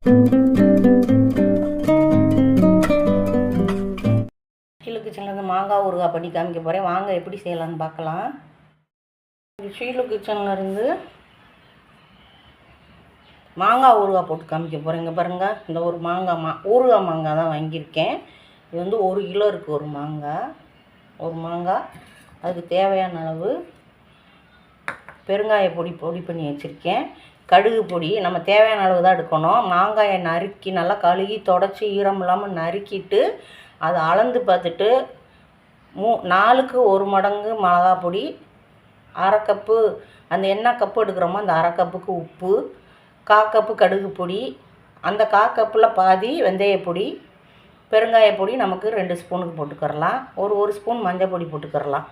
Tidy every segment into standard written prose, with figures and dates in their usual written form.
ஷீலு கிச்சன்லேருந்து மாங்காய் ஊறுகாய் பண்ணி காமிக்க போகிறேன். வாங்க எப்படி செய்யலான்னு பார்க்கலாம். ஷீலு கிச்சன்லேருந்து மாங்காய் ஊறுகாய் போட்டு காமிக்க போகிறேன். இங்கே பாருங்கள், இந்த ஒரு ஊறுகாய் மாங்காய் தான் வாங்கியிருக்கேன். இது வந்து 1 கிலோ இருக்குது ஒரு மாங்காய். அதுக்கு தேவையான அளவு பெருங்காய பொடி பண்ணி வச்சுருக்கேன். கடுகு பொடி நம்ம தேவையான அளவு தான் எடுக்கணும். மாங்காயை நறுக்கி நல்லா கழுகி தொடச்சி ஈரம் இல்லாமல் நறுக்கிட்டு அதை அளந்து பார்த்துட்டு 4க்கு 1 மடங்கு மிளகா பொடி, 1/2 கப்பு அந்த என்ன கப்பு எடுக்கிறோமோ அந்த 1/2 கப்புக்கு உப்பு, 1/4 கப்பு கடுகு பொடி, அந்த 1/4 கப்பில் பாதி வெந்தய பொடி, பெருங்காய பொடி நமக்கு 2 ஸ்பூனுக்கு போட்டுக்கரலாம். ஒரு ஸ்பூன் மஞ்சள் பொடி போட்டுக்கரலாம்.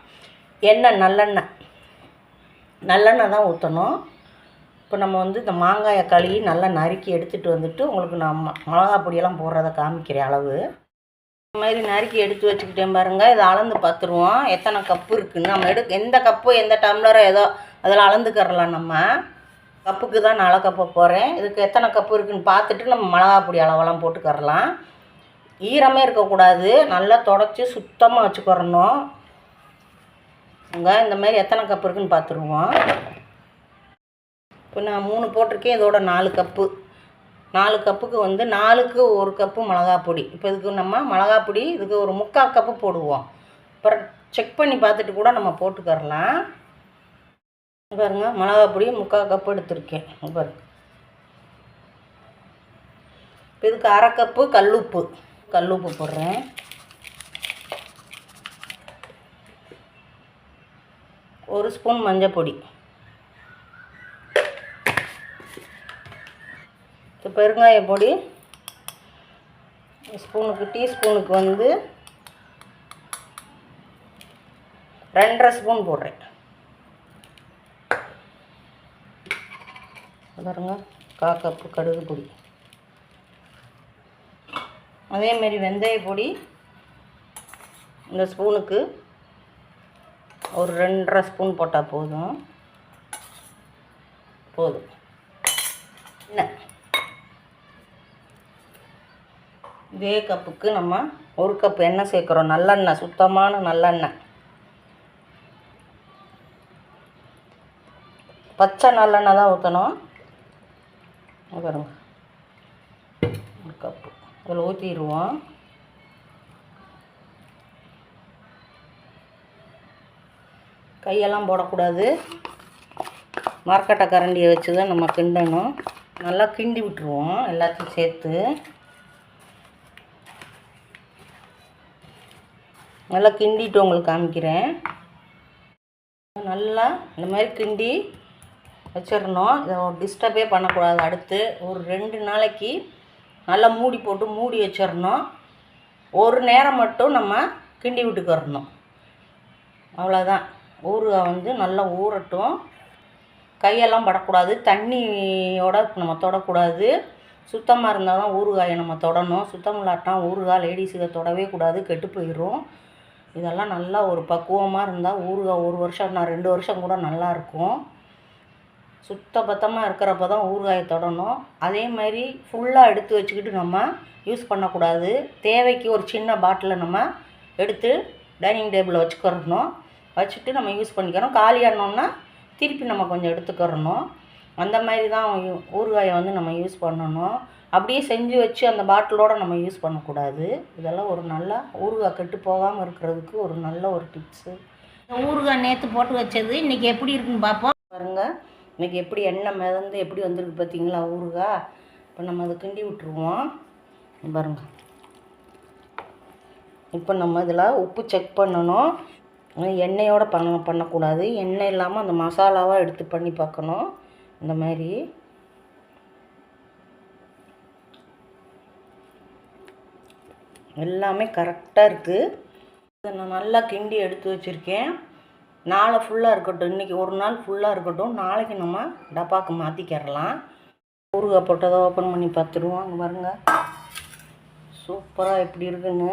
எண்ணெய் நல்லெண்ணெய் தான் ஊற்றணும். இப்போ நம்ம வந்து இந்த மாங்காயை கழுவி நல்லா நறுக்கி எடுத்துகிட்டு வந்துட்டு உங்களுக்கு நான் மிளகா பொடியெல்லாம் போடுறத காமிக்கிறேன். அளவு இந்த மாதிரி நறுக்கி எடுத்து வச்சுக்கிட்டேன் பாருங்கள். இதை அளந்து பார்த்துருவோம் எத்தனை கப்பு இருக்குதுன்னு. நம்ம எந்த கப்பு எந்த டம்ளரோ ஏதோ அதில் அளந்துக்கரலாம். நம்ம கப்புக்கு தான் நான் அளக்கப்போ போகிறேன். இதுக்கு எத்தனை கப்பு இருக்குதுன்னு பார்த்துட்டு நம்ம மிளகா பொடி அளவெல்லாம் போட்டுக்கரலாம். ஈரமே இருக்கக்கூடாது, நல்லா தொடச்சி சுத்தமாக வச்சுக்கிறணும். இந்த மாதிரி எத்தனை கப்பு இருக்குதுன்னு பார்த்துருவோம். இப்போ நான் 3 போட்டிருக்கேன். இதோட 4 கப்புக்கு வந்து 4க்கு 1 கப்பு மிளகா பொடி. இப்போ இதுக்கு நம்ம மிளகா பொடி இதுக்கு ஒரு 3/4 கப்பு போடுவோம். அப்புறம் செக் பண்ணி பார்த்துட்டு கூட நம்ம போட்டுக்கரலாம். பாருங்க, மிளகா பொடி 3/4 கப்பு எடுத்திருக்கேன். பாருங்க, இப்போ இதுக்கு 1/2 கப்பு கல்லுப்பு போடுறேன். ஒரு ஸ்பூன் மஞ்சள் பொடி, பெருங்காய பொடி டீஸ்பூனுக்கு வந்து 2.5 ஸ்பூன் போடுறேன். பாருங்க, 1/4 கப்பு கடுகு பொடி. அதேமாரி வெந்தய பொடி இந்த ஸ்பூனுக்கு ஒரு 2.5 ஸ்பூன் போட்டால் போதும். என்ன இதே கப்புக்கு நம்ம 1 கப் எண்ணெய் சேர்க்குறோம். நல்லெண்ணெய், சுத்தமான நல்லெண்ணெய், பச்சை நல்லெண்ணெய் தான் ஊற்றணும். பாருங்க, 1 கப்பு இதில் ஊற்றிடுவோம். கையெல்லாம் போடக்கூடாது, மரக்கட்டை கரண்டியை வச்சு தான் நம்ம கிண்டணும். நல்லா கிண்டி விட்டுருவோம் எல்லாத்தையும் சேர்த்து. நல்லா கிண்டிட்டு உங்களுக்கு காமிக்கிறேன். நல்லா இந்த மாதிரி கிண்டி வச்சிடணும். இதை டிஸ்டர்பே பண்ணக்கூடாது. அடுத்து ஒரு 2 நாளைக்கு நல்லா மூடி வச்சிடணும். ஒரு நேரம் மட்டும் நம்ம கிண்டி விட்டுக்கிறணும். அவ்வளோதான். ஊறுகாய் வந்து நல்லா ஊறட்டும். கையெல்லாம் படக்கூடாது, தண்ணியோட நம்ம தொடக்கூடாது. சுத்தமாக இருந்தால் தான் ஊறுகாயை நம்ம தொடணும். சுத்தம் இல்லாட்டா ஊறுகாய் லேடிஸுக்கு தொடவே கூடாது, கெட்டு போயிடும். இதெல்லாம் நல்லா ஒரு பக்குவமாக இருந்தால் ஊறுகாய் 1 வருஷம் 2 வருஷம் கூட நல்லாயிருக்கும். சுத்தபத்தமாக இருக்கிறப்ப தான் ஊறுகாயை தொடணும். அதே மாதிரி ஃபுல்லாக எடுத்து வச்சுக்கிட்டு நம்ம யூஸ் பண்ணக்கூடாது. தேவைக்கு ஒரு சின்ன பாட்டிலை நம்ம எடுத்து டைனிங் டேபிளில் வச்சுட்டு நம்ம யூஸ் பண்ணிக்கிறோம். காலியானோன்னா திருப்பி நம்ம கொஞ்சம் எடுத்துக்கிறணும். அந்த மாதிரி தான் ஊறுகாயை வந்து நம்ம யூஸ் பண்ணணும். அப்படியே செஞ்சு வச்சு அந்த பாட்டிலோடு நம்ம யூஸ் பண்ணக்கூடாது. இதெல்லாம் ஒரு நல்ல ஊறுகாய் கெட்டு போகாமல் இருக்கிறதுக்கு ஒரு நல்ல ஒரு டிப்ஸு. ஊறுகாய் நேற்று போட்டு வச்சது இன்றைக்கி எப்படி இருக்குன்னு பார்ப்போம். பாருங்கள், இன்றைக்கி எப்படி எண்ணெய் மிதந்து எப்படி வந்திருக்கு பார்த்தீங்களா ஊறுகாய். இப்போ நம்ம அதை கிண்டி விட்டுருவோம். பாருங்கள், இப்போ நம்ம இதில் உப்பு செக் பண்ணணும். எண்ணெயோடு பண்ணக்கூடாது. எண்ணெய் இல்லாமல் அந்த மசாலாவாக எடுத்து பண்ணி பார்க்கணும். இந்த மாதிரி எல்லாமே கரெக்டாக இருக்குது. இதை நான் நல்லா கிண்டி எடுத்து வச்சுருக்கேன். நாளை ஃபுல்லாக இருக்கட்டும். இன்றைக்கி ஒரு நாள் ஃபுல்லாக இருக்கட்டும். நாளைக்கு நம்ம டப்பாக்கு மாற்றிக்கிறலாம். ஊறுகாய் போட்டதை ஓப்பன் பண்ணி பார்த்துருவோம். அங்கே பாருங்கள், சூப்பராக எப்படி இருக்குன்னு.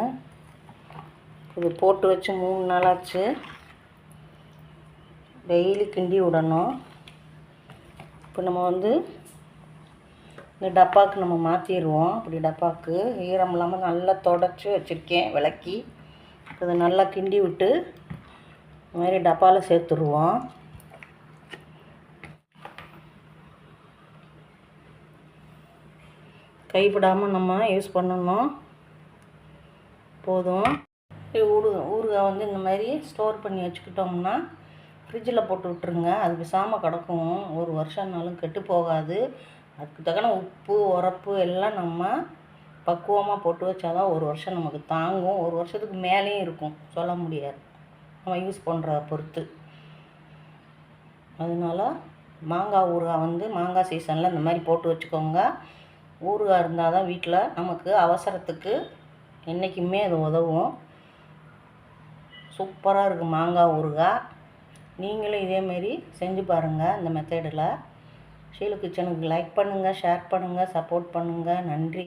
இது போட்டு வச்சு 3 நாள் ஆச்சு. டெய்லி கிண்டி விடணும். இப்போ நம்ம வந்து இந்த டப்பாவுக்கு நம்ம மாற்றிடுவோம். அப்படி டப்பாவுக்கு ஈரம் இல்லாமல் நல்லா தொடச்சி வச்சுருக்கேன் விளக்கி. இதை நல்லா கிண்டி விட்டு இந்த மாதிரி டப்பாவில் சேர்த்துருவோம். கைப்படாமல் நம்ம யூஸ் பண்ணணும். போதும். ஊறுகாய் வந்து இந்த மாதிரி ஸ்டோர் பண்ணி வச்சுக்கிட்டோம்னா ஃப்ரிட்ஜில் போட்டு விட்ருங்க. அது பேசாமல் கிடக்கும். ஒரு வருஷம்னாலும் கெட்டு போகாது. அதுக்கு தக்கன உப்பு உரப்பு எல்லாம் நம்ம பக்குவமாக போட்டு வச்சாதான் ஒரு வருஷம் நமக்கு தாங்கும். ஒரு வருஷத்துக்கு மேலேயும் இருக்கும், சொல்ல முடியாது, நம்ம யூஸ் பண்ணுறத பொறுத்து. அதனால் மாங்காய் ஊறுகாய் வந்து மாங்காய் சீசனில் இந்த மாதிரி போட்டு வச்சுக்கோங்க. ஊறுகாய் இருந்தால் தான் வீட்டில் நமக்கு அவசரத்துக்கு என்றைக்குமே அது உதவும். சூப்பராக இருக்குது மாங்காய் ஊறுகாய். நீங்களும் இதேமாரி செஞ்சு பாருங்கள் இந்த மெத்தடில். ஷீலு கிச்சனுக்கு லைக் பண்ணுங்கள், ஷேர் பண்ணுங்கள், சப்போர்ட் பண்ணுங்கள். நன்றி.